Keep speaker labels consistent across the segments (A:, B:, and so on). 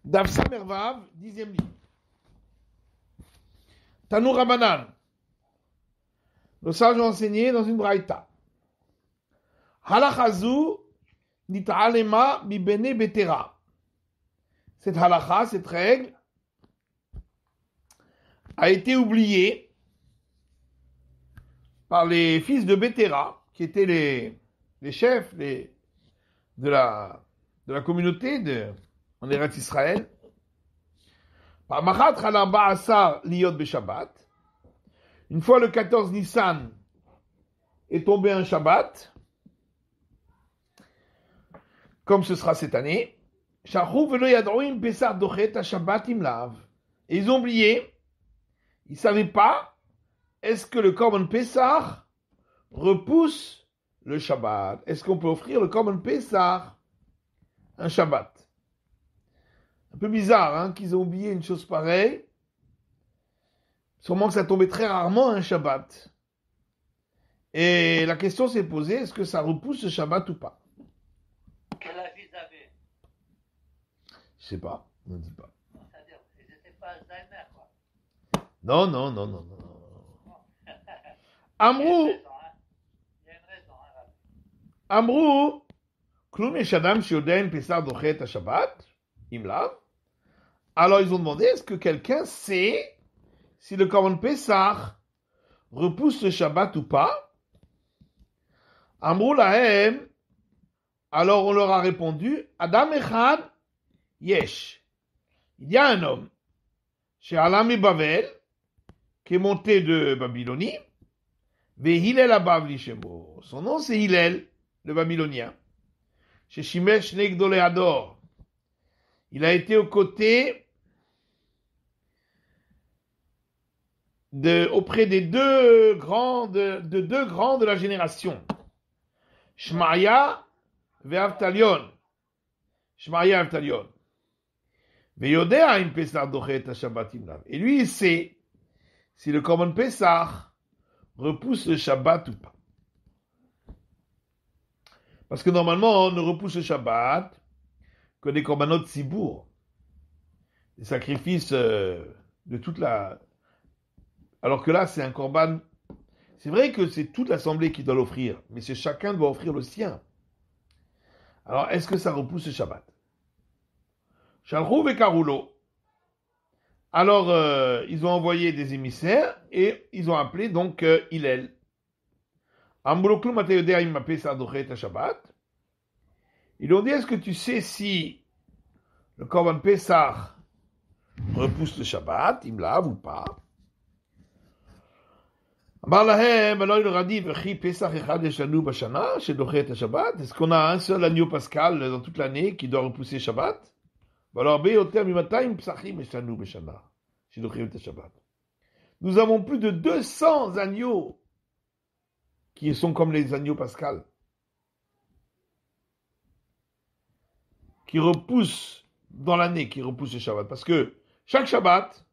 A: Daf Samervav, 10e livre. Tanou Rabanan. Le sage a enseigné dans une braïta. Halachazu nit'alema mi bene betera. Cette halacha, cette règle, a été oubliée par les fils de Betera, qui étaient les chefs de la communauté en Eretz Israël. Par Machat Chalamba Asar Liyot Beshabbat. Une fois le 14 Nissan est tombé un Shabbat, comme ce sera cette année, et ils ont oublié, ils ne savaient pas, est-ce que le Korban Pessah repousse le Shabbat? Est-ce qu'on peut offrir le Korban Pessah un Shabbat? Un peu bizarre hein, qu'ils ont oublié une chose pareille. Sûrement que ça tombait très rarement un Shabbat. Et la question s'est posée, est-ce que ça repousse le Shabbat ou pas?
B: Quel âge ils avaient?
A: Je sais pas, on ne dit pas.
B: C'est-à-dire, ils n'étaient pas Alzheimer, quoi.
A: Non. Amrou,
B: Il y a une raison, hein.
A: Amrou, Klum Yeshadam Shioden Pessah Dochet Shabbat, Imlav. Alors ils ont demandé, est-ce que quelqu'un sait si le Korban Pessah repousse le Shabbat ou pas? Amrou Lahem, alors on leur a répondu, Adam Echad Yesh. Il y a un homme, chez Alami Bavel, qui est monté de Babylonie, Ve Hillel Abavli Shemo. Son nom c'est Hillel, le Babylonien. Chez Shimesh Negdole Hador. Il a été aux côtés auprès des deux grands de la génération. Shmaya ve Avtalion. Shmaya Avtalion. Ve Yodea im Pesach dochet ha-Shabbat imlav. Et lui, il sait si le Korban Pessah repousse le Shabbat ou pas. Parce que normalement, on ne repousse le Shabbat que des Korbanot Tzibour. Des sacrifices de toute la... Alors que là, c'est un Korban... C'est vrai que c'est toute l'assemblée qui doit l'offrir, mais c'est chacun doit offrir le sien. Alors, est-ce que ça repousse le Shabbat? Shalchou vekaroulo. Alors, ils ont envoyé des émissaires et ils ont appelé donc Hillel. Ambuloklum atayodea im Pesach dochet ha-Shabbat. Ils lui ont dit, est-ce que tu sais si le Korban Pessah repousse le Shabbat, il me lave ou pas? Alors il leur a dit, est-ce qu'on a un seul agneau pascal dans toute l'année qui doit repousser Shabbat? Nous avons plus de 200 agneaux qui sont comme les agneaux pascal, qui repoussent dans l'année, qui repoussent le Shabbat. Parce que chaque Shabbat,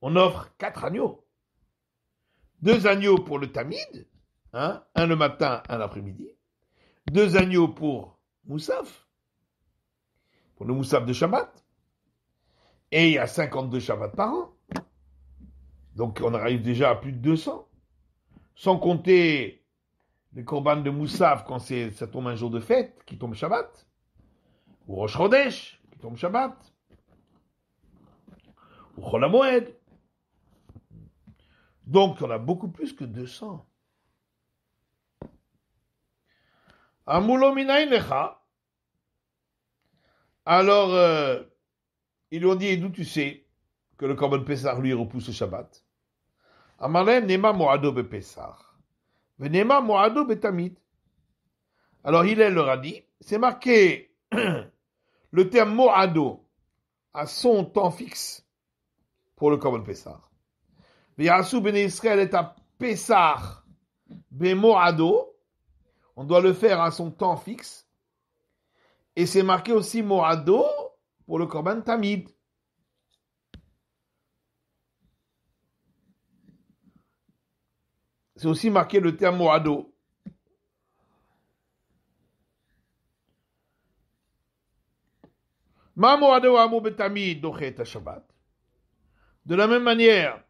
A: on offre 4 agneaux. 2 agneaux pour le Tamid, hein, un le matin, un l'après-midi. 2 agneaux pour Moussaf, pour le Moussaf de Shabbat. Et il y a 52 Shabbats par an. Donc on arrive déjà à plus de 200. Sans compter les korban de Moussaf quand ça tombe un jour de fête, qui tombe Shabbat. Ou Rosh Chodesh, qui tombe Shabbat. Ou Chol HaMoed. Donc, on a beaucoup plus que 200. Amulo minayin lecha. Alors, ils lui ont dit, d'où tu sais que le Korban Pessah lui repousse le Shabbat? Amalem nema moado be Pessah. Venema moado be Tamid. Alors, Hillel leur a dit, c'est marqué, le terme moado a son temps fixe pour le Korban Pessah. V'yasu b'nei Israël et à Pessah b'moado. On doit le faire à son temps fixe. Et c'est marqué aussi moado pour le Korban Tamid. C'est aussi marqué le terme moado. Ma moado amo betamid dochet Shabbat. De la même manière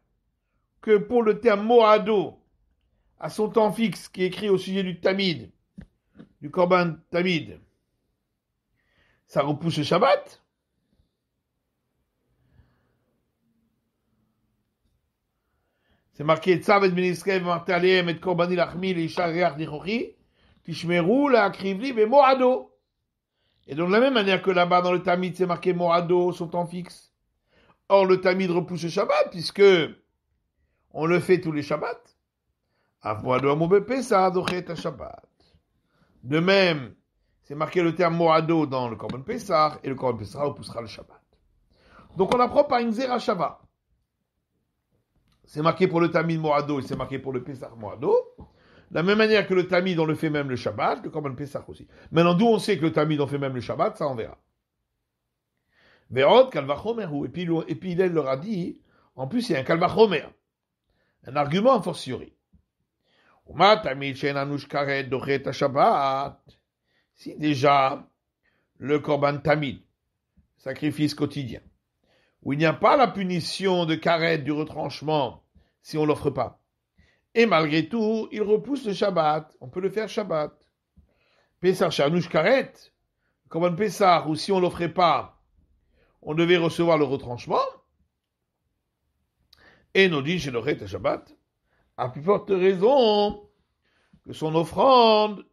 A: que pour le terme moado, à son temps fixe, qui est écrit au sujet du tamid, du korban tamid, ça repousse le Shabbat. C'est marqué Tzav et Ben Israël marté alehem et korbani lachmi leisha reach nichochi tishmeru laakrivli bemoado. Et donc de la même manière que là-bas dans le tamid c'est marqué moado, son temps fixe. Or le tamid repousse le Shabbat puisque on le fait tous les Shabbats. Avoado amobe Pesach dochet Shabbat. De même, c'est marqué le terme moado dans le korban Pesach et le korban Pesach repoussera le Shabbat. Donc on apprend par une zera shava. C'est marqué pour le tamid moado et c'est marqué pour le Pesach moado. De la même manière que le tamid on le fait même le Shabbat, le korban Pesach aussi. Maintenant d'où on sait que le tamid on fait même le Shabbat, ça on verra. Ve'od kalvachomeru. Et puis il leur a dit, en plus il y a un kalvachomer, un argument a fortiori. Si déjà le korban tamid, sacrifice quotidien, où il n'y a pas la punition de karet du retranchement si on l'offre pas, et malgré tout il repousse le Shabbat, on peut le faire Shabbat. Pesach shanush karet, korban Pesach, ou si on l'offrait pas, on devait recevoir le retranchement, et nous dit chez le Shabbat, à plus forte raison que son offrande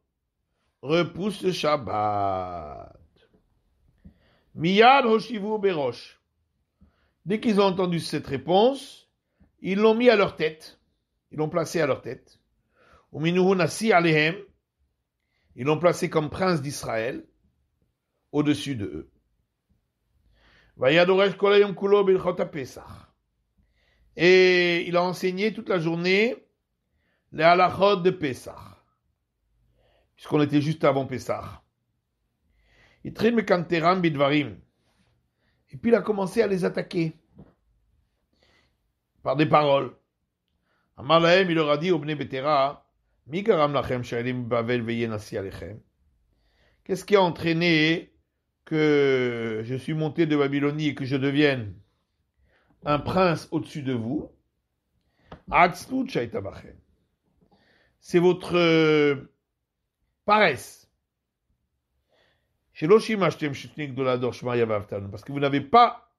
A: repousse le Shabbat. Miyad hoshivu berosh. Dès qu'ils ont entendu cette réponse, ils l'ont mis à leur tête. Ils l'ont placé à leur tête. Uminuhu nasi alehem. Ils l'ont placé comme prince d'Israël au-dessus de eux. Vayadoresh kol hayom kulo bilchot Pesach. Et il a enseigné toute la journée les halachot de Pesach. Puisqu'on était juste avant Pesach. Et puis il a commencé à les attaquer par des paroles. Amalahem, il leur a dit au Bnei Betera, qu'est-ce qui a entraîné que je suis monté de Babylonie et que je devienne un prince au-dessus de vous? C'est votre paresse. Parce que vous n'avez pas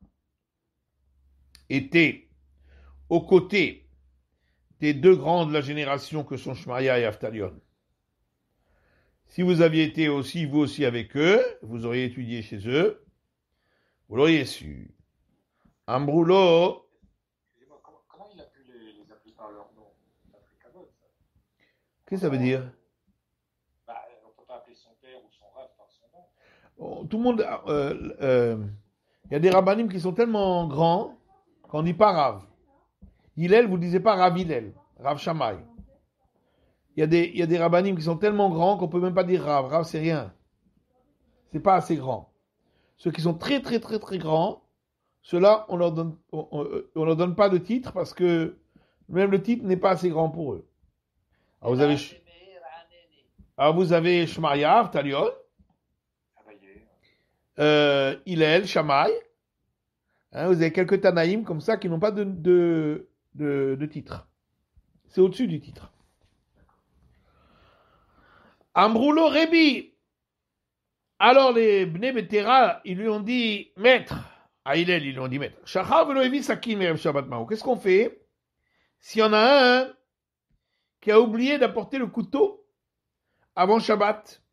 A: été aux côtés des deux grands de la génération que sont Shmaria et Avtalion. Si vous aviez été aussi, vous aussi avec eux, vous auriez étudié chez eux, vous l'auriez su. Ambroulo.
C: Comment il a pu les appeler par leur nom?
A: Qu'est-ce que ça veut dire?
C: On ne peut pas appeler son père ou son rav par son nom.
A: Tout le monde. Il y a des rabbanim qui sont tellement grands qu'on ne dit pas Rav. Hillel, vous ne disiez pas Rav Hillel, Rav Shammai. Il y a des rabbanim qui sont tellement grands qu'on ne peut même pas dire Rav. Rav, c'est rien. C'est pas assez grand. Ceux qui sont très, très, très, très grands, ceux-là, on leur donne pas de titre parce que même le titre n'est pas assez grand pour eux. Alors vous avez Shmaria, Avtalion, Hillel, Shammai. Vous avez quelques Tanaïm comme ça qui n'ont pas de titre. C'est au-dessus du titre. Ambroulo Rebi. Alors les Bnei Betera, ils lui ont dit, maître, à Hillel, ils lui ont dit, maître, qu'est-ce qu'on fait s'il y en a un qui a oublié d'apporter le couteau avant Shabbat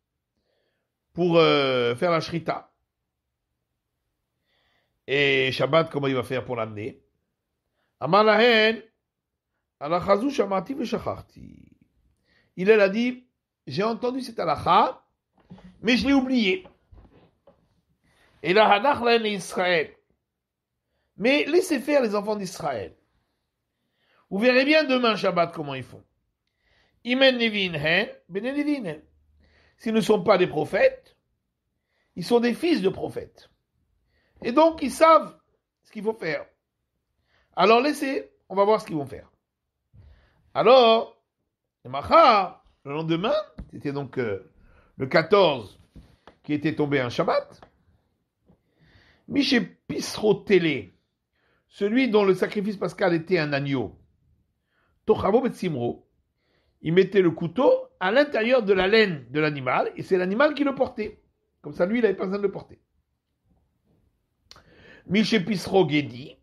A: pour faire la shrita? Et Shabbat, comment il va faire pour l'amener? Amar lahen, alachazu shamati veshacharti. Hillel a dit, j'ai entendu cette halakha, mais je l'ai oublié. Et la hanach lahen Israël. Mais laissez faire les enfants d'Israël. Vous verrez bien demain Shabbat comment ils font. Imen nevin hen, bene nevin hen. S'ils ne sont pas des prophètes, ils sont des fils de prophètes. Et donc, ils savent ce qu'il faut faire. Alors, laissez, on va voir ce qu'ils vont faire. Alors, le Machar, le lendemain, c'était donc le 14 qui était tombé un Shabbat, Miché Pisro Télé, celui dont le sacrifice pascal était un agneau. Tochavo Betsimro, il mettait le couteau à l'intérieur de la laine de l'animal, et c'est l'animal qui le portait. Comme ça, lui, il n'avait pas besoin de le porter. Miché Pisro Gedi,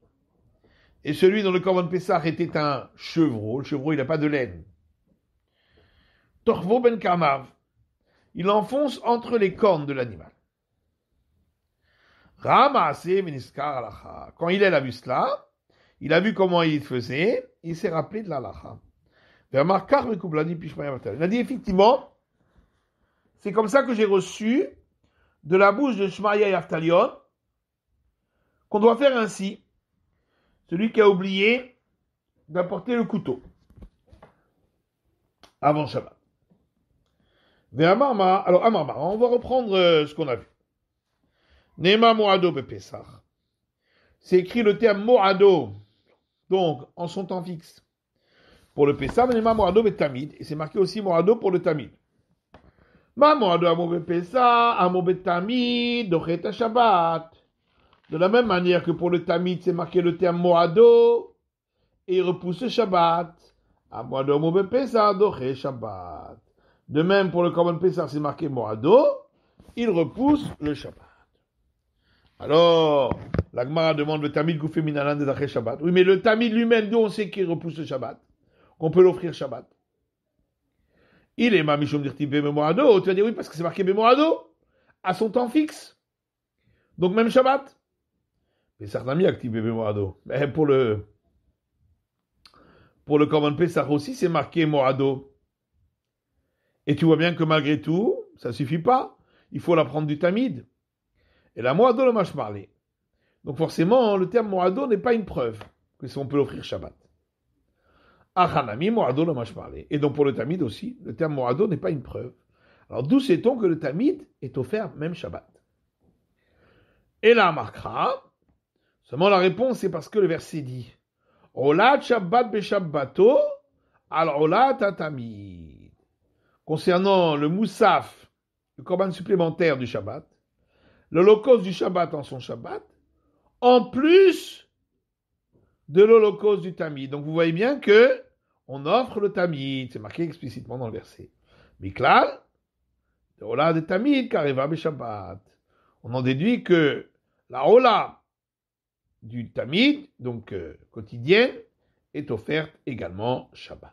A: et celui dont le Korban Pessah était un chevreau. Le chevreau, il n'a pas de laine. Torvo Ben Kamav, il enfonce entre les cornes de l'animal. Quand il a vu cela, il a vu comment il faisait, il s'est rappelé de l'alacha. Il a dit effectivement, c'est comme ça que j'ai reçu de la bouche de Shmaya et Aftalion qu'on doit faire ainsi. Celui qui a oublié d'apporter le couteau avant Shabbat. Alors Amarma, on va reprendre ce qu'on a vu. Nema Moado Bepessah. C'est écrit le terme Moado, donc en son temps fixe. Pour le Pessah, Nema Moado Betamid. Et c'est marqué aussi Moado pour le Tamid. Ma Moado Amo Bepessah, Amo Betamid, Dochet Shabbat. De la même manière que pour le Tamid, c'est marqué le terme Moado, et il repousse le Shabbat. Moado Amo Bepessah, Dochet Shabbat. De même pour le Korban Pessah, c'est marqué Moado, il repousse le Shabbat. Alors, la Gemara demande le Tamid Goufé Minalan de Daché Shabbat. Oui, mais le Tamid lui-même, d'où on sait qu'il repousse le Shabbat, qu'on peut l'offrir Shabbat. Il est Mamishom Dirti Bemoado. Tu vas dire oui, parce que c'est marqué Bemoado, à son temps fixe. Donc même Shabbat. Mais certains mis activé Bemoado. Mais pour le Korban Pessah aussi, c'est marqué Moado. Et tu vois bien que malgré tout, ça ne suffit pas. Il faut la prendre du Tamid. Et la Moado le mashmarlé. Donc forcément, le terme Moado n'est pas une preuve que si on peut l'offrir Shabbat. Achanami Moado le mashmarlé. Et donc pour le Tamid aussi, le terme Moado n'est pas une preuve. Alors d'où sait-on que le Tamid est offert même Shabbat? Et là, marquera, seulement la réponse c'est parce que le verset dit Olat Shabbat Beshabbato al Olat Tamid. Concernant le Moussaf, le Korban supplémentaire du Shabbat, l'holocauste du Shabbat en son Shabbat, en plus de l'holocauste du Tamid. Donc vous voyez bien que on offre le Tamid, c'est marqué explicitement dans le verset. Miklal, de Ola de Tamid, Kareva be Shabbat. On en déduit que la Ola du Tamid, donc quotidienne, est offerte également Shabbat.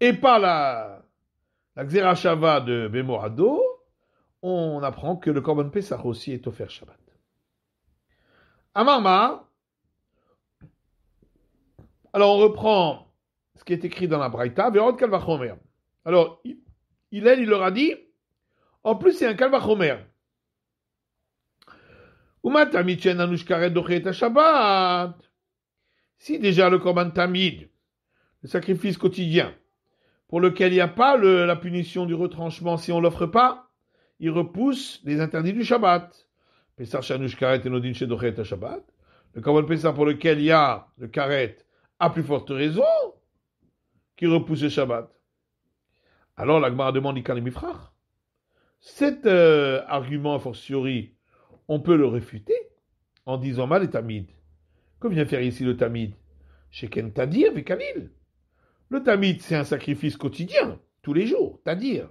A: Et par la Xera Shava de Bemoado, on apprend que le Korban Pessah aussi est offert Shabbat. Amarma, alors on reprend ce qui est écrit dans la Braïta, Verot Kalvachomer. Alors, il leur a dit, en plus c'est un Kalvachomer. Si déjà le Korban Tamid, le sacrifice quotidien, pour lequel il n'y a pas la punition du retranchement si on ne l'offre pas, il repousse les interdits du Shabbat. Pesach Shanush Karet et Nodin Shedochet Shabbat. Le Korban Pesach pour lequel il y a le Karet, à plus forte raison, qui repousse le Shabbat. Alors la Gemara demande Ikan Mifrach. Cet argument a fortiori, on peut le réfuter en disant mal et Tamid. Que vient faire ici le Tamid? Sheken Tadir Vekalil. Le Tamid, c'est un sacrifice quotidien, tous les jours, Tadir,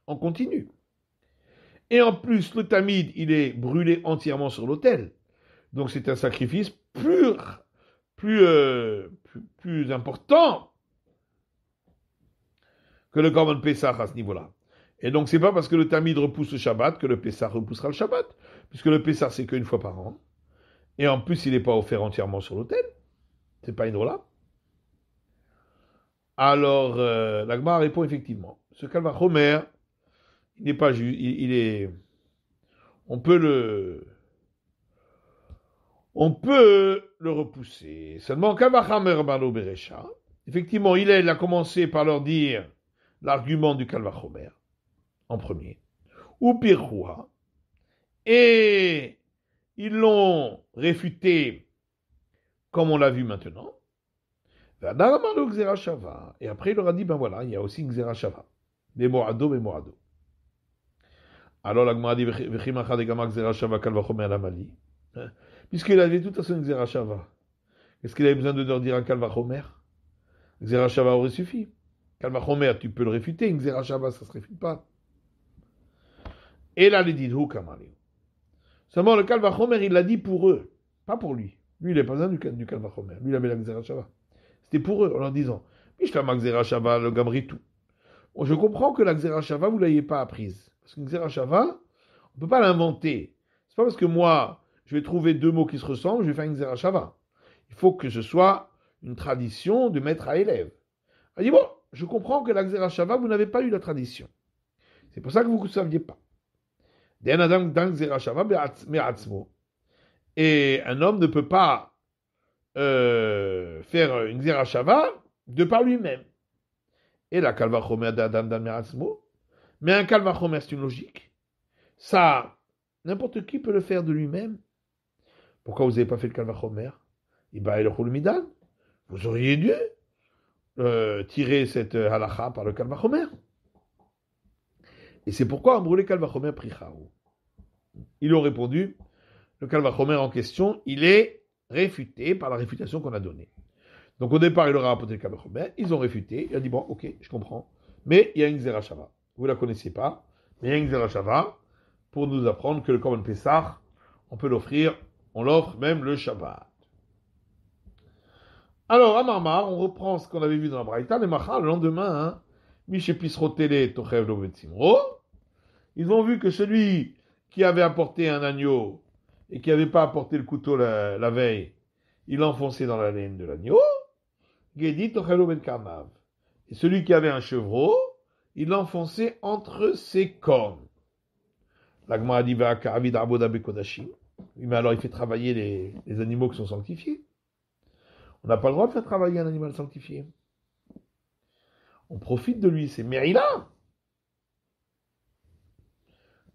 A: en continu. Et en plus, le Tamid, il est brûlé entièrement sur l'autel. Donc c'est un sacrifice plus important que le Korban Pessah à ce niveau-là. Et donc c'est pas parce que le Tamid repousse le Shabbat que le Pessah repoussera le Shabbat, puisque le Pessah c'est qu'une fois par an. Et en plus, il n'est pas offert entièrement sur l'autel. C'est pas une drôle. Alors, la Gemara répond effectivement. Ce Kalvachomer, il n'est pas juste, il est, on peut le repousser. Seulement, Kalvachomer Balo Beresha, effectivement, il a commencé par leur dire l'argument du Kalvachomer, en premier. Ou Pirchoua, et ils l'ont réfuté, comme on l'a vu maintenant. Et après, il leur a dit, ben voilà, il y a aussi une Xera Shava. Bemoado. Alors la Gemara dit Vechimacha de Gamak Zerashava Kalvachomer Lamali. Puisqu'il avait tout à son Zerashava, est-ce qu'il avait besoin de leur dire un Kalvachomer? Zerashava aurait suffi. Kalvachomer, tu peux le réfuter, une Zerashava, ça ne se réfute pas. Et là, il dit Kamali. Seulement, le Kalvachomer, il l'a dit pour eux, pas pour lui. Lui, il n'a pas besoin du Kalvachomer. Lui, il avait la Zerashava. C'était pour eux, en leur disant Mishtamak Zerashava, le Gamritou. Bon, je comprends que la Xerashava, vous ne l'ayez pas apprise. Parce qu'une Xerashava, on ne peut pas l'inventer. C'est pas parce que moi, je vais trouver deux mots qui se ressemblent, je vais faire une Xerashava. Il faut que ce soit une tradition de maître à élève. Elle dit, bon, je comprends que la Xerashava, vous n'avez pas eu la tradition. C'est pour ça que vous ne saviez pas. Et un homme ne peut pas faire une Xerashava de par lui-même. Et la Kalvachomer d'Adam d'Ameratzmo. Mais un Kalvachomer, c'est une logique. Ça, n'importe qui peut le faire de lui-même. Pourquoi vous n'avez pas fait le Kalvachomer? Vous auriez dû tirer cette halacha par le Kalvachomer. Et c'est pourquoi on brûlait Kalvachomer Prichaou. Ils ont répondu, le Kalvachomer en question, il est réfuté par la réfutation qu'on a donnée. Donc au départ, il leur a rapporté le Kalvachomer, ils ont réfuté, il a dit, bon, ok, je comprends, mais il y a une Zerashava. Vous ne la connaissez pas, mais il y a une Zerashava pour nous apprendre que le Korban Pessah, on peut l'offrir, on l'offre même le Shabbat. Alors, à Marmar, on reprend ce qu'on avait vu dans la Braïta, les Machar, le lendemain, Mishepisrotele Tochev lo Betzimro, ils ont vu que celui qui avait apporté un agneau et qui n'avait pas apporté le couteau la veille, il enfonçait dans la laine de l'agneau, Gedi Tochev lo Ben Kamav. Et celui qui avait un chevreau, il l'enfonçait entre ses cornes. L'Agma a dit, mais alors il fait travailler les animaux qui sont sanctifiés. On n'a pas le droit de faire travailler un animal sanctifié. On profite de lui, c'est Merila.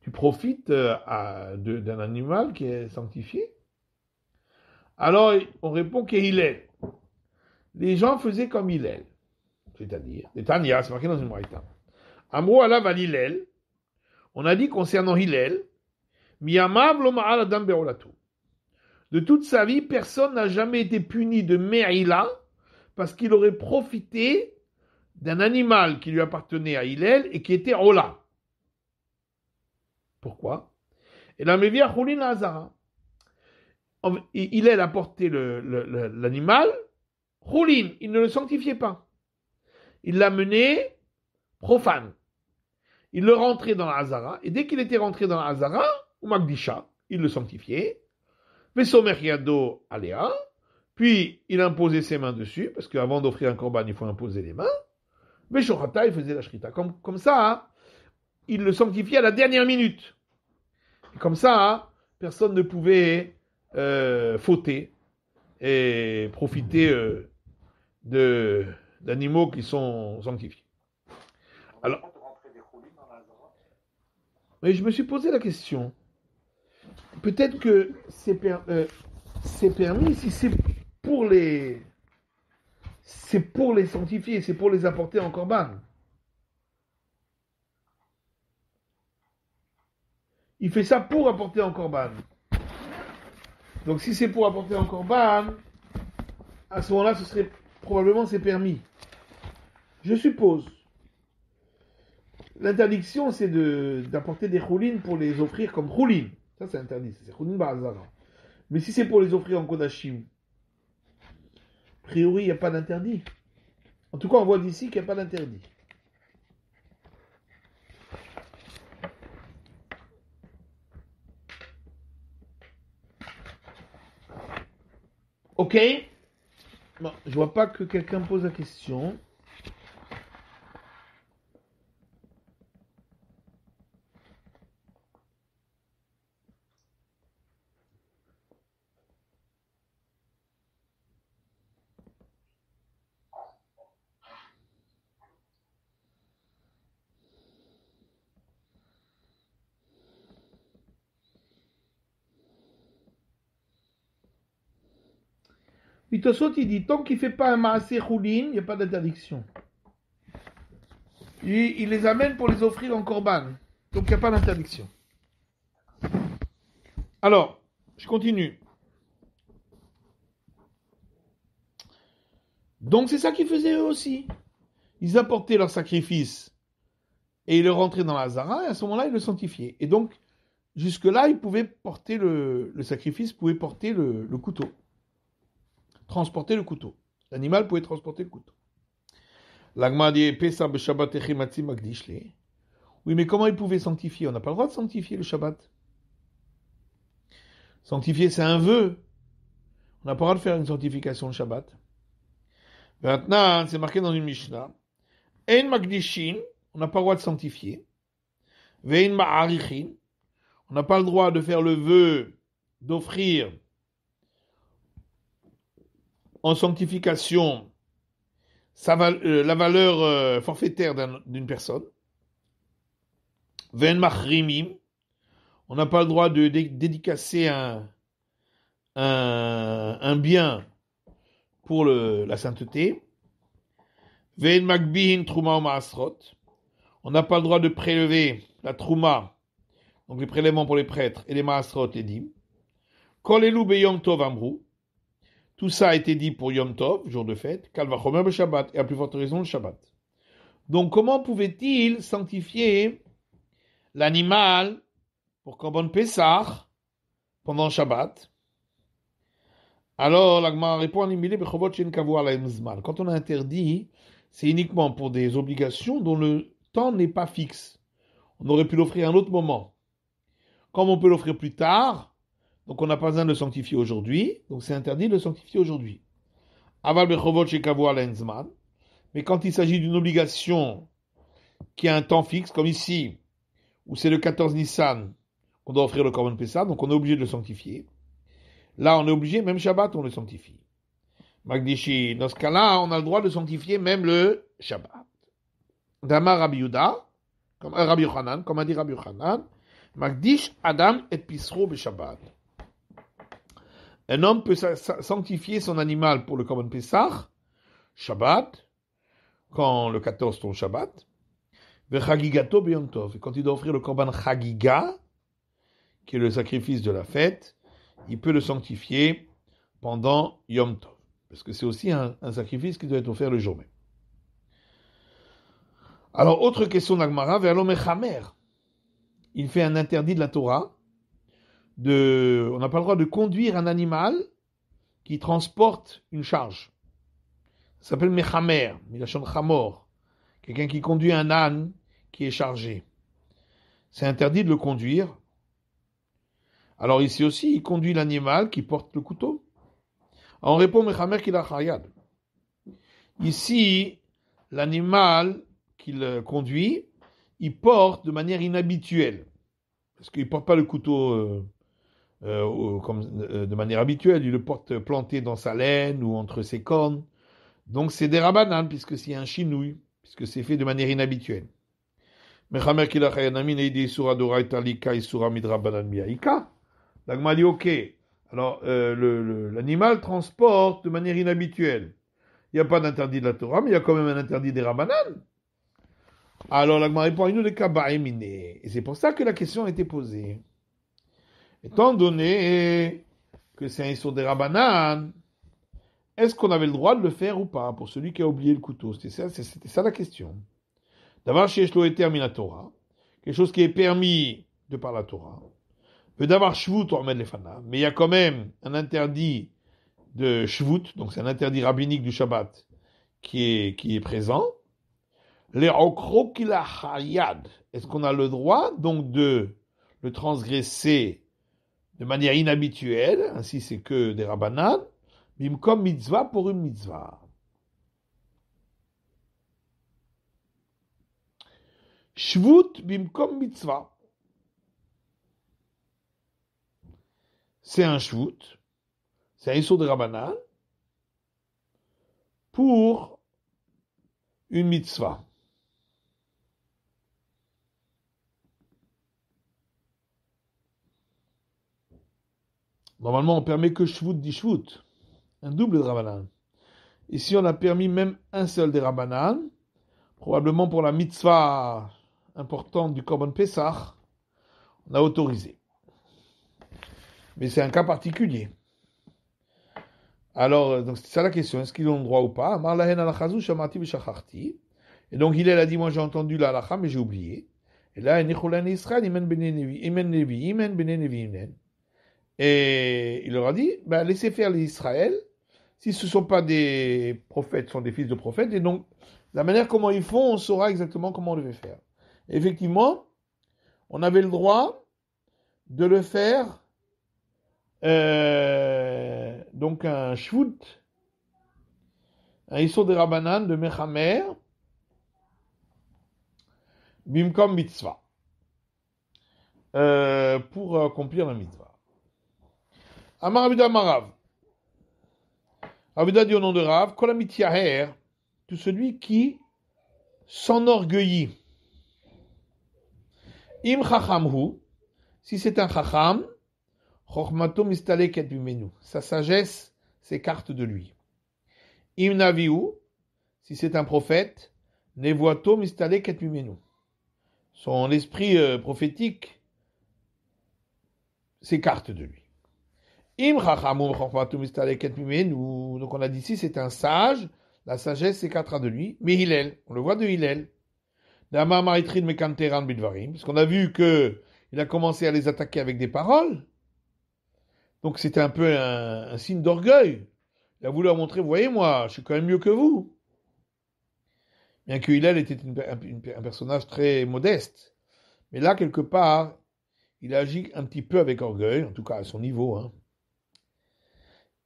A: Tu profites d'un animal qui est sanctifié. Alors on répond qu'Hillel. Les gens faisaient comme Hillel. C'est-à-dire, les Tanya, c'est marqué dans une braïta. Amro alav al Hillel, on a dit concernant Hillel, Miyamav lo ma'al adam be'olatu. De toute sa vie, personne n'a jamais été puni de Me'ila parce qu'il aurait profité d'un animal qui lui appartenait à Hillel et qui était Ola. Pourquoi? Et la Mevia Choulin Hazara. Hillel a porté l'animal, Choulin, il ne le sanctifiait pas. Il l'a mené profane. Il le rentrait dans la Hazara, et dès qu'il était rentré dans la Hazara, ou Magdisha, il le sanctifiait, Vesomer Yado Aléa, puis il imposait ses mains dessus, parce qu'avant d'offrir un korban, il faut imposer les mains, Veshochata, il faisait la shrita. Comme ça, il le sanctifiait à la dernière minute. Et comme ça, personne ne pouvait fauter et profiter d'animaux qui sont sanctifiés. Alors, mais je me suis posé la question. Peut-être que c'est permis si c'est pour les sanctifier, c'est pour les apporter en korban. Il fait ça pour apporter en korban. Donc si c'est pour apporter en korban, à ce moment-là, ce serait probablement c'est permis. Je suppose. L'interdiction, c'est d'apporter des choulines pour les offrir comme choulines. Ça, c'est interdit. C'est choulines ba'azara. Mais si c'est pour les offrir en kodashim, a priori, il n'y a pas d'interdit. En tout cas, on voit d'ici qu'il n'y a pas d'interdit. Ok. Bon, je vois pas que quelqu'un pose la question. Vitosot, il dit, tant qu'il ne fait pas un maasé choulin, il n'y a pas d'interdiction. Il les amène pour les offrir en korban. Donc il n'y a pas d'interdiction. Alors, je continue. Donc c'est ça qu'ils faisaient eux aussi. Ils apportaient leur sacrifice et ils le rentraient dans la Zara et à ce moment-là ils le sanctifiaient. Et donc jusque-là ils pouvaient porter le sacrifice, pouvait porter le couteau, transporter le couteau. L'animal pouvait transporter le couteau. L'Agma dit Pesa b'Shabbat echimatzi magdishle. Oui, mais comment ils pouvaient sanctifier? On n'a pas le droit de sanctifier le Shabbat. Sanctifier, c'est un vœu. On n'a pas le droit de faire une sanctification le Shabbat. Maintenant, c'est marqué dans une Mishnah. Ein magdishin, on n'a pas le droit de sanctifier. Vein ma'arichin, on n'a pas le droit de faire le vœu d'offrir en sanctification la valeur forfaitaire d'une personne. Vein machrimim, on n'a pas le droit de dédicacer un bien pour la sainteté. Vein magbihin trouma ou maasrot, on n'a pas le droit de prélever la trouma, donc les prélèvements pour les prêtres, et les maasrot, les dîmes. Kol elu be Yom Tov amrou, tout ça a été dit pour Yom Tov, jour de fête, Kal vachomer be Shabbat, et à plus forte raison le Shabbat. Donc comment pouvait-il sanctifier l'animal pour Korban Pessah pendant Shabbat? Alors l'Agma répond quand on a interdit, c'est uniquement pour des obligations dont le temps n'est pas fixe. On aurait pu l'offrir à un autre moment. Comme on peut l'offrir plus tard, donc on n'a pas besoin de le sanctifier aujourd'hui, donc c'est interdit de le sanctifier aujourd'hui. Aval bechovot shekavu alain zman, mais quand il s'agit d'une obligation qui a un temps fixe, comme ici, où c'est le 14 Nissan qu'on doit offrir le Korban Pessah, donc on est obligé de le sanctifier. Là, on est obligé, même Shabbat, on le sanctifie. Magdishi, dans ce cas-là, on a le droit de sanctifier même le Shabbat. Damar Rabbi Yuda, comme Rabbi Yochanan, comme a dit Rabbi Yochanan, Magdish Adam et Pisro be Shabbat. Un homme peut sanctifier son animal pour le Korban Pessah, Shabbat, quand le 14 tombe Shabbat, Vechagigato be Yom Tov. Et quand il doit offrir le Korban Chagiga, qui est le sacrifice de la fête, il peut le sanctifier pendant Yom Tov. Parce que c'est aussi un sacrifice qui doit être offert le jour même. Alors, autre question d'Agmara, vers l'homme Chamer. Il fait un interdit de la Torah. On n'a pas le droit de conduire un animal qui transporte une charge. Ça s'appelle Mechamer, Milachon Chamor. Quelqu'un qui conduit un âne qui est chargé. C'est interdit de le conduire. Alors ici aussi, il conduit l'animal qui porte le couteau. On répond Mechamer qu'il a chayad. Ici, l'animal qu'il conduit, il porte de manière inhabituelle. Parce qu'il ne porte pas le couteau de manière habituelle, il le porte planté dans sa laine ou entre ses cornes. Donc c'est des rabanan, puisque c'est un chinouille, puisque c'est fait de manière inhabituelle. Mechamer qu'il a chayad namin eidi isura doraita lika isura midrabanan miaika. L'agma dit ok. Alors, l'animal transporte de manière inhabituelle. Il n'y a pas d'interdit de la Torah, mais il y a quand même un interdit des Rabbanan. Alors, l'Agma répond, il nous les kabaïmine. Et c'est pour ça que la question a été posée. Étant donné que c'est un issur des Rabbanan, est-ce qu'on avait le droit de le faire ou pas pour celui qui a oublié le couteau? C'était ça la question. D'avoir chez Shlo et termine la Torah, quelque chose qui est permis de par la Torah. D'avoir shvut ou remettre les fana, mais il y a quand même un interdit de shvut, donc c'est un interdit rabbinique du Shabbat qui est présent. Les okrokila hayad, est-ce qu'on a le droit donc de le transgresser de manière inhabituelle, ainsi c'est que des rabbanan, bimkom mitzvah pour une mitzvah. Shvut bimkom mitzvah. C'est un shvut, c'est un issur de Rabbanan pour une mitzvah. Normalement, on permet que shvut dit shvut, un double de Rabbanan. Ici, on a permis même un seul des Rabbanan, probablement pour la mitzvah importante du Korban Pessah, on a autorisé. Mais c'est un cas particulier. Alors, donc c'est ça la question, est-ce qu'ils ont le droit ou pas? Amar lahen alachazou shamati v'shacharti. Et donc Hillel a dit, moi j'ai entendu la halacha, mais j'ai oublié. Et là, Nicholan Israël, imen bene nevi, imen bene nevi imen. Et il leur a dit, ben, laissez faire les Israël, si ce ne sont pas des prophètes, ce sont des fils de prophètes, et donc la manière comment ils font, on saura exactement comment on devait faire. Et effectivement, on avait le droit de le faire, donc un shvut, un issur de Rabbanan de Mechamer, bimkom mitzvah, pour accomplir la mitzvah. Amar Abida Marav. Abida dit au nom de Rav, Kol hamityaher, tout celui qui s'enorgueillit. Im chachamhu, si c'est un chacham, chochmato mistaleket bimenu, sa sagesse s'écarte de lui. Im naviu, si c'est un prophète, nevoato mistaleket bimenu, son esprit prophétique s'écarte de lui. Im chachamu chochmato mistaleket bimenu, donc on a dit ici c'est un sage, la sagesse s'écartera de lui, mais Hillel, on le voit de Hillel. Parce qu'on a vu qu'il a commencé à les attaquer avec des paroles. Donc c'était un peu un signe d'orgueil. Il a voulu leur montrer, vous voyez, moi, je suis quand même mieux que vous. Bien que Hillel était un personnage très modeste. Mais là, quelque part, il agit un petit peu avec orgueil, en tout cas à son niveau. Hein.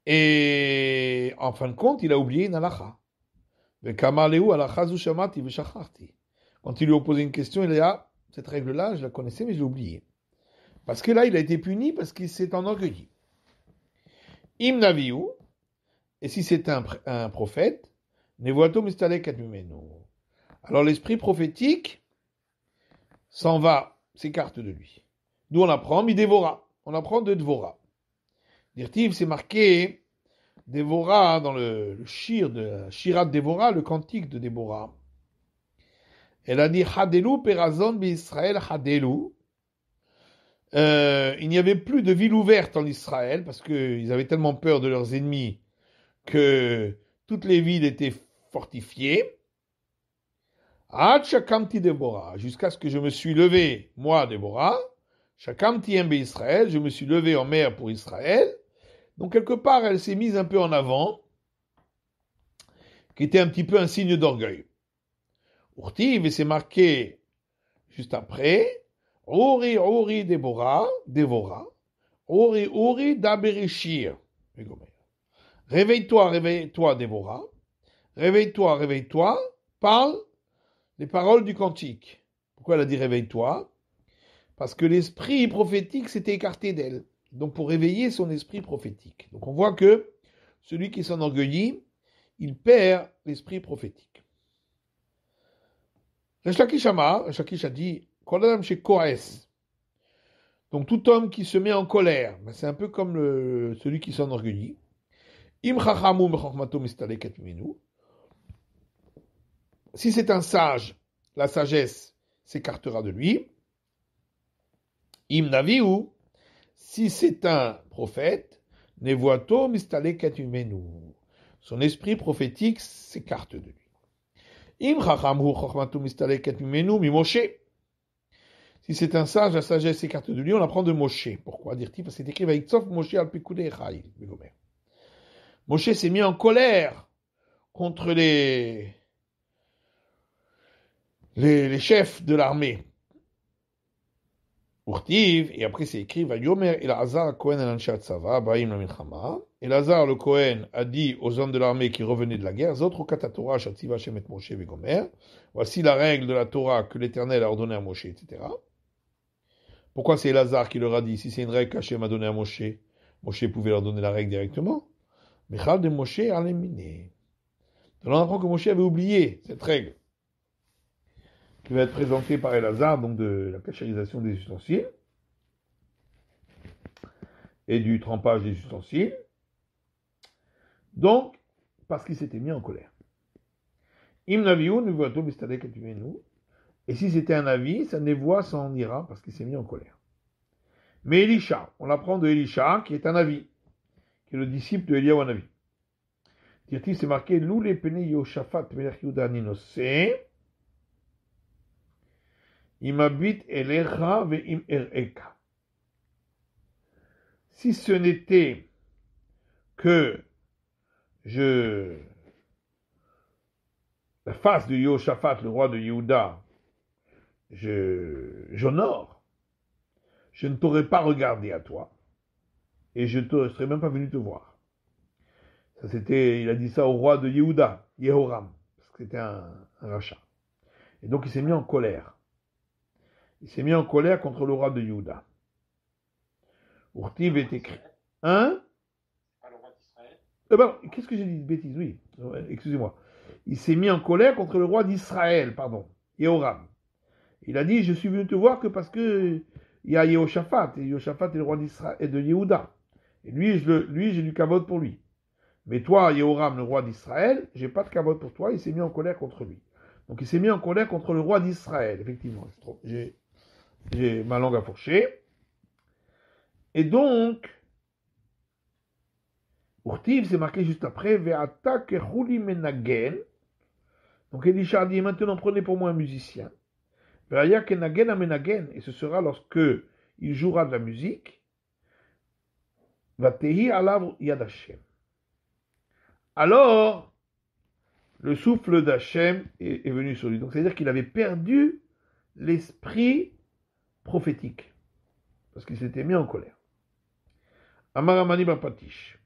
A: Et en fin de compte, il a oublié une halakha. Quand il lui a posé une question, il a dit, ah, cette règle-là, je la connaissais, mais je l'ai oubliée. Parce que là, il a été puni parce qu'il s'est enorgueilli. Im naviu, et si c'est un prophète, nevoato mistalek mimenu. Alors l'esprit prophétique s'en va, s'écarte de lui. D'où on apprend midevora. On apprend de Dvora. Dirtiv, c'est marqué Déborah dans le shir de Shirat Déborah, le cantique de Déborah. Elle a dit Hadelu perazon bi-Israël Hadelu. Il n'y avait plus de ville ouverte en Israël parce qu'ils avaient tellement peur de leurs ennemis que toutes les villes étaient fortifiées. Ad shakamti Déborah, jusqu'à ce que je me suis levé, moi Déborah, shakamti embe Israël, je me suis levé en mer pour Israël. Donc quelque part, elle s'est mise un peu en avant, qui était un petit peu un signe d'orgueil. Urtiv, et c'est marqué juste après, Ori Déborah, Ori Daberishir. Réveille-toi Déborah, réveille-toi, parle les paroles du cantique. Pourquoi elle a dit réveille-toi? Parce que l'esprit prophétique s'était écarté d'elle. Donc pour réveiller son esprit prophétique. Donc on voit que celui qui s'enorgueillit, il perd l'esprit prophétique. Resh Lakish a dit, donc tout homme qui se met en colère, c'est un peu comme celui qui s'enorgueillit. Si c'est un sage, la sagesse s'écartera de lui. Im naviu, si c'est un prophète, nevoato mistaleket mimenu, son esprit prophétique s'écarte de lui. Im chachamhu chochmatu mistaleket mimenu mi-Moshe. Si c'est un sage, la sagesse s'écarte de lui, on apprend de Moshe. Pourquoi dire-t-il? Parce que c'est écrit Vaïtsof Moshe al pikudei Echai. Moshe s'est mis en colère contre les chefs de l'armée. Urtiv, et après c'est écrit Vayomer Elazar Kohen el Anshat Sava Baim la Milchama. Elazar le Kohen a dit aux hommes de l'armée qui revenaient de la guerre, Zot Rukat Torah Shatziva Shem et Moshe Vegomer. Voici la règle de la Torah que l'Éternel a ordonnée à Moshe, etc. Pourquoi c'est Elazar qui leur a dit? Si c'est une règle qu'Hachem a donnée à Moshe, Moshe pouvait leur donner la règle directement. Mechal de Moshe alemine. Alors on apprend que Moshe avait oublié cette règle qui va être présentée par Elazar, donc de la cachérisation des ustensiles et du trempage des ustensiles. Donc, parce qu'il s'était mis en colère. Im naviu nevoato bistadek etumenu. Et si c'était un avis, sa névoie s'en ira parce qu'il s'est mis en colère. Mais Elisha, on l'apprend de Elisha, qui est un Navi, qui est le disciple de Eliyahu Navi. Tirti, c'est marqué, Lou les pene Yoshaphat melech Yehuda ninose, imabit elecha ve'im ereka. Si ce n'était que la face de Yehoshaphat, le roi de Yehuda, j'honore, je ne t'aurais pas regardé à toi, et je ne serais même pas venu te voir. Ça, il a dit ça au roi de Yehuda, Yehoram, parce que c'était un rachat. Et donc il s'est mis en colère. Il s'est mis en colère contre le roi de Yehuda. Urtiv est écrit. Hein?
C: Pas le roi d'Israël.
A: Qu'est-ce que j'ai dit de bêtises? Oui, excusez-moi. Il s'est mis en colère contre le roi d'Israël, pardon, Yehoram. Il a dit, je suis venu te voir que parce que il y a Yehoshaphat, et Yehoshaphat est le roi d'Israël et de Yehuda. Et lui, j'ai du kavod pour lui. Mais toi, Yehoram, le roi d'Israël, j'ai pas de kavod pour toi, il s'est mis en colère contre lui. Donc il s'est mis en colère contre le roi d'Israël, effectivement. J'ai ma langue à fourcher. Et donc, Urtiv, c'est marqué juste après, Ve'ata kechuli menagen. Donc Elisha a dit, maintenant prenez pour moi un musicien. Ve'aya kenagen amenagen. Et ce sera lorsque il jouera de la musique. Vatehi alav yad Hashem. Alors, le souffle d'Hachem est venu sur lui. Donc, c'est-à-dire qu'il avait perdu l'esprit prophétique. Parce qu'il s'était mis en colère. Amar Ramani Bapatish.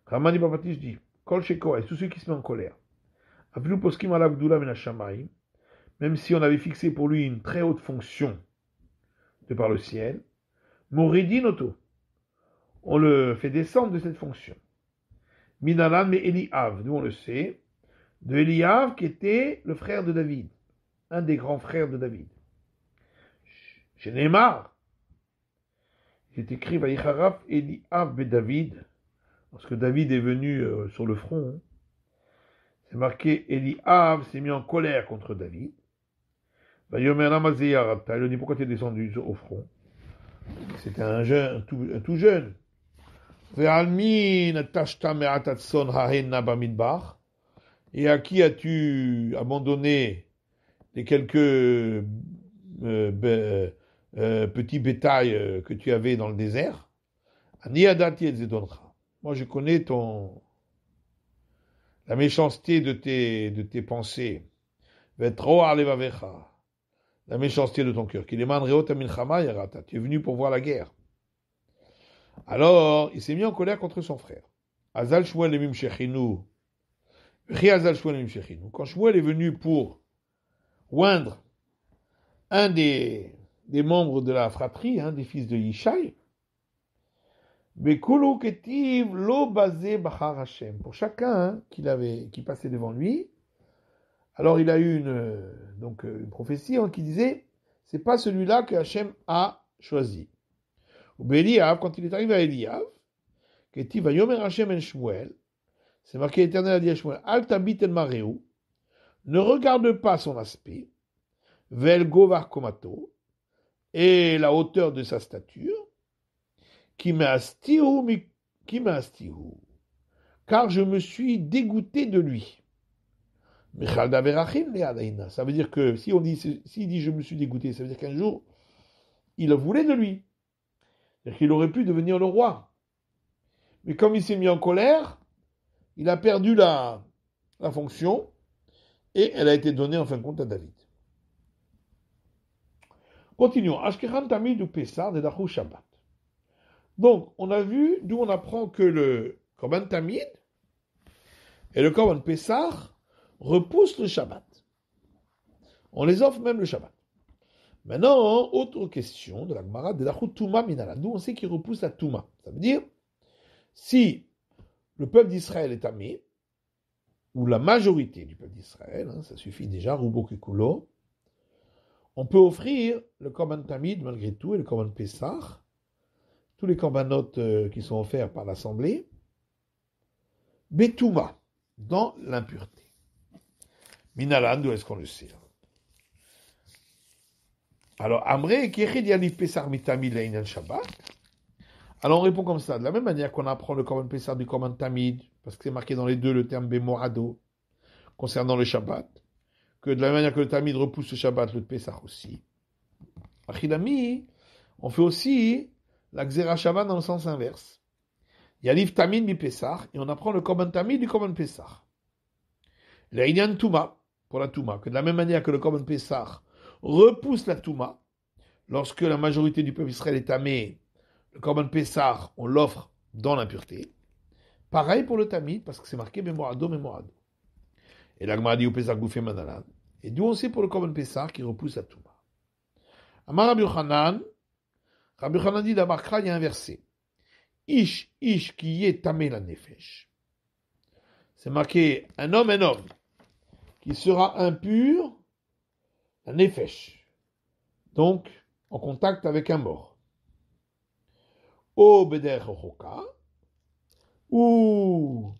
A: Ramani Bapatish dit, Kol Sheko, et tous ceux qui se mettent en colère. Afilu poskim alav gdula min hashamayim. Même si on avait fixé pour lui une très haute fonction de par le ciel. Moridin Oto. On le fait descendre de cette fonction. Minalan mais Eliav, nous on le sait, de Eliav qui était le frère de David, un des grands frères de David. Chez Neymar, il est écrit Vaïcharaf Eliav be David, lorsque David est venu sur le front, c'est marqué Eliav s'est mis en colère contre David. Vaïomer Namazeyarata, il lui dit pourquoi tu es descendu au front? C'était un jeune, un tout jeune. Et à qui as-tu abandonné les quelques petits bétails que tu avais dans le désert? Moi, je connais la méchanceté de tes pensées. La méchanceté de ton cœur. Tu es venu pour voir la guerre. Alors, il s'est mis en colère contre son frère. Azal Shmuel Emim Shechinu. Quand Shmuel est venu pour oindre un des membres de la fratrie, des fils de Yishai, pour chacun qui passait devant lui, alors il a eu une prophétie qui disait, c'est pas celui-là que Hachem a choisi. Eliav, quand il est arrivé à Eliav, c'est marqué l'Éternel a dit à Shmuel, Al tabit el mareu, ne regarde pas son aspect, vel govar komato, et la hauteur de sa stature, car je me suis dégoûté de lui. Ça veut dire que s'il dit je me suis dégoûté, ça veut dire qu'un jour, il voulait de lui. C'est-à-dire qu'il aurait pu devenir le roi. Mais comme il s'est mis en colère, il a perdu la fonction et elle a été donnée en fin de compte à David. Continuons. Ashkeran Tamid ou Pessar de Dachou Shabbat. Donc, on a vu d'où on apprend que le Korban Tamid et le Korban Pessar repoussent le Shabbat. On les offre même le Shabbat. Maintenant, autre question de la Gemara de Dachou Touma Minala. D'où on sait qu'il repousse la Touma. Ça veut dire, si le peuple d'Israël est tamé, ou la majorité du peuple d'Israël, ça suffit déjà, Rubo Kekulo, on peut offrir le Korban Tamid malgré tout et le Korban Pessah, tous les Korbanot qui sont offerts par l'Assemblée, Betouma, dans l'impureté. Minalan, d'où est-ce qu'on le sait? Alors, Amré, Kiechid Yalif Pesach Mitamid Leinyan Shabbat. Alors, on répond comme ça. De la même manière qu'on apprend le Korban Pesach du Korban Tamid, parce que c'est marqué dans les deux le terme Bemorado, concernant le Shabbat, que de la même manière que le Tamid repousse le Shabbat, le Pesach aussi. Achidami, on fait aussi la Xera Shabbat dans le sens inverse. Yalif Tamid mi Pesach, et on apprend le Korban Tamid du Korban Pesach. L'Einyan Touma, pour la Touma, que de la même manière que le Korban Pesach repousse la Touma, lorsque la majorité du peuple Israël est tamé, le Korban Pesach, on l'offre dans l'impureté. Pareil pour le Tamid, parce que c'est marqué Memorado, Memorado. Et l'Agma dit au Pesach Gouffé Manalan. Et d'où on sait pour le Korban Pesach qui repousse la Touma. Amar Rabbi Yochanan dit d'Amarkra, il y a un verset. Ish qui est tamé la nefesh. C'est marqué un homme, qui sera impur, la nefesh. Donc, en contact avec un mort. Au Beder Rochoka, ou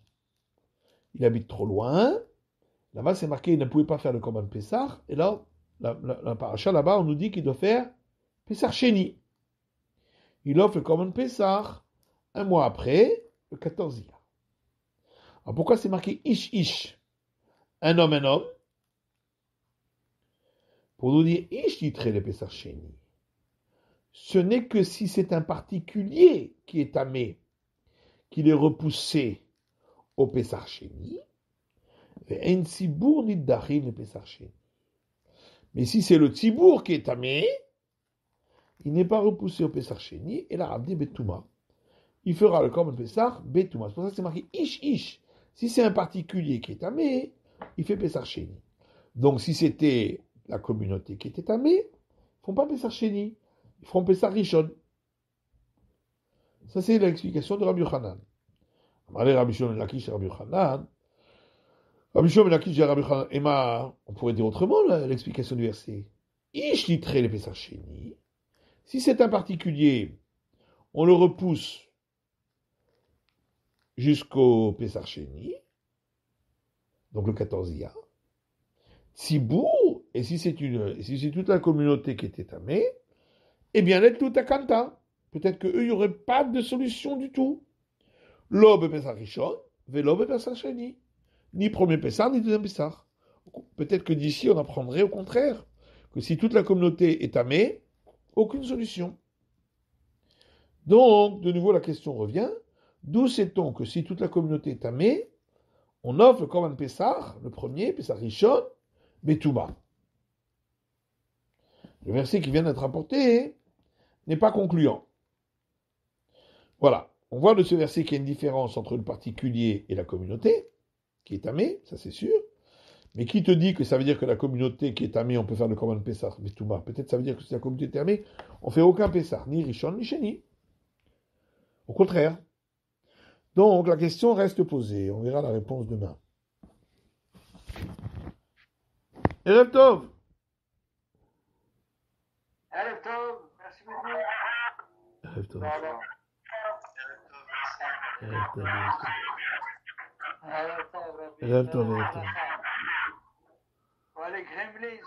A: il habite trop loin. Là-bas, c'est marqué, il ne pouvait pas faire le Korban Pessah. Et là, la paracha, là-bas, on nous dit qu'il doit faire Pessah Sheni. Il offre le Korban Pessah un mois après, le 14e. Alors pourquoi c'est marqué Ish un homme pour nous dire Ish titrait le Pessah Sheni. Ce n'est que si c'est un particulier qui est tamé, qu'il est repoussé au Pessah Sheni. Mais si c'est le Tzibour qui est tamé, il n'est pas repoussé au Pessah Sheni, et là, Abdi Betouma. Il fera le Korban Pessah Betouma. C'est pour ça que c'est marqué Ish. Si c'est un particulier qui est tamé, il fait Pessah Sheni. Donc, si c'était la communauté qui était tamée, ils ne font pas Pessah Sheni. Ils feront Pessah Rishon. Ça, c'est l'explication de Rabbi Yochanan. Rabbi Shimon ben Lakish et Rabbi Yochanan. Rabbi Shimon ben Lakish et Rabbi Yochanan. Emma, on pourrait dire autrement l'explication du verset. Ish litre le Pessah Sheni. Si c'est un particulier, on le repousse jusqu'au Pessah Sheni, donc le 14e. Tzibour, et si c'est toute la communauté qui était tamée, eh bien, l'être tout à Kanta. Peut-être qu'eux, il n'y aurait pas de solution du tout. L'Obe Pessah Rishon, Velobe Pessah Sheni. Ni premier Pessah, ni deuxième Pessah. Peut-être que d'ici, on apprendrait au contraire, que si toute la communauté est tamée, aucune solution. Donc, de nouveau, la question revient. D'où sait-on que si toute la communauté est tamée, on offre le Korban Pessah, le premier, Pessah Rishon, Betouba. Le verset qui vient d'être apporté n'est pas concluant. Voilà. On voit de ce verset qu'il y a une différence entre le particulier et la communauté, qui est tamée, ça c'est sûr. Mais qui te dit que ça veut dire que la communauté qui est tamée, on peut faire le Korban Pessah, Betouba. Peut-être ça veut dire que si la communauté est tamée, on ne fait aucun Pessah, ni Rishon, ni Sheni. Au contraire. Donc, la question reste posée. On verra la réponse demain. Erev Tov.
B: Erev Tov, merci beaucoup.
A: Erev Tov.
B: Voilà.
A: Erev Tov.
B: Erev Tov, Rabbi.
A: Erev Tov, Erev Tov.
B: Ouais, les gremlins,